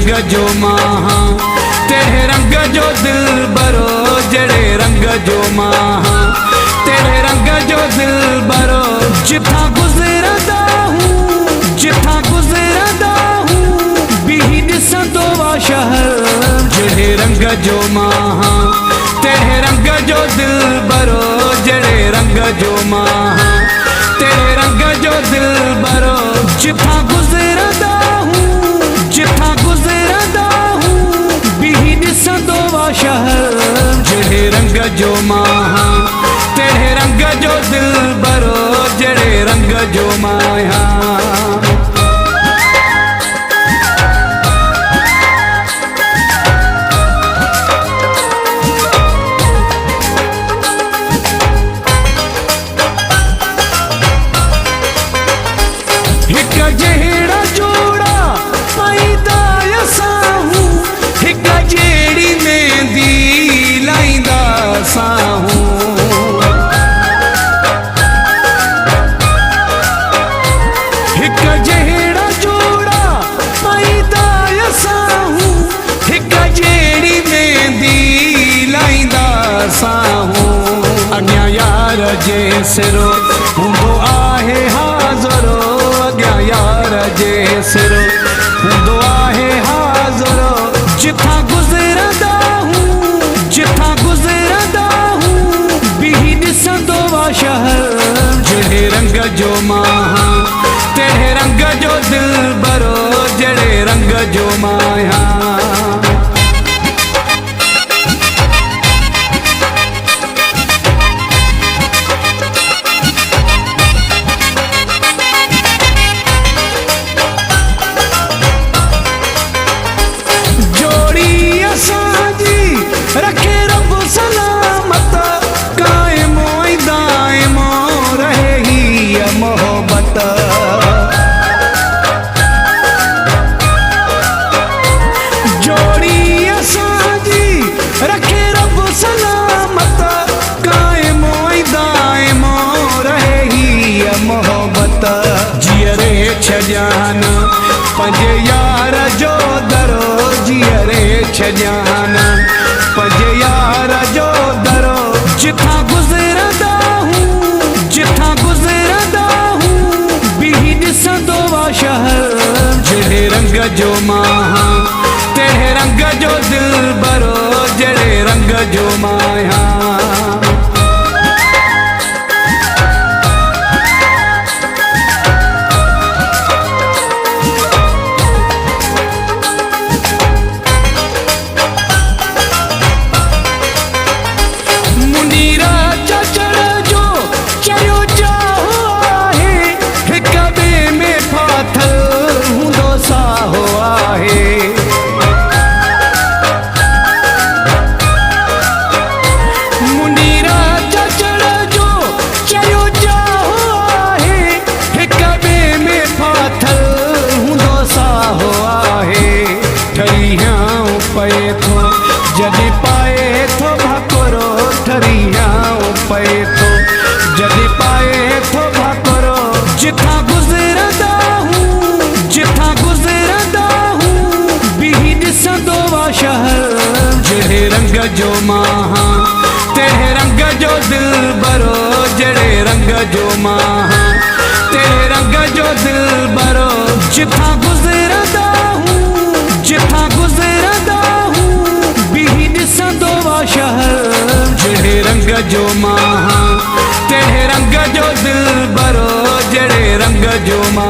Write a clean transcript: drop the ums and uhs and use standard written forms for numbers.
रंग जो मां तेरे रंग जो दिल बरो जड़े रंग जो मां तेरे रंग जो दिल बरो जिथा गुजरदा हूँ बीही ॾिसंदो वा शहर जड़े रंग जो मां तेरे रंग जो दिल बरो जड़े रंग जो मां तेरे रंग जो दिल बरो जिथा गुजरदा हूँ बीही ॾिसंदो वा शहर जड़े रंग जो मां तेरे रंग जो दिल बरो जड़े रंग जो माया अॻियां यार जे सिरो हूंदो आहे हाज़रो अॻियां यार जे सिरो हूंदो आहे हाज़रो जिथा गुजरदा हूँ बीही ॾिसंदो वा शहर जड़े रंग जो मां तेरे रंग जो दिल बरो जड़े रंग जो माया रखे रब सलामत कायमो ऐं दाइमो रहे ही मोहब्बत जोड़ी असांजी रखे रब सलामत कायमो ऐं दाइमो रहे ही मोहब्बत जीअरे छॼान पंहिंजे यार जो दरो जीअरे छॼान पंहिंजे यार जो दरो जिथा गुजरदा हूँ बीही ॾिसंदो वा शहर जड़े रंग जो मां तेरे रंग जो दिल बरो जड़े रंग जो माया जॾहिं पाए थो भाकुरो ठरियाऊं पए थो जॾहिं पाए थो भाकुरो जिथा गुजरदा हूँ बीही ॾिसंदो वा शहर जड़े रंग जो मां तेरे रंग जो दिल बरो जड़े रंग जो मां तेरे रंग जो दिल बरो जिथा गुजरदा हूँ बीही ॾिसंदो वा शहर जड़े रंग जो मां तेरे रंग जो दिल बरो जड़े रंग जो मां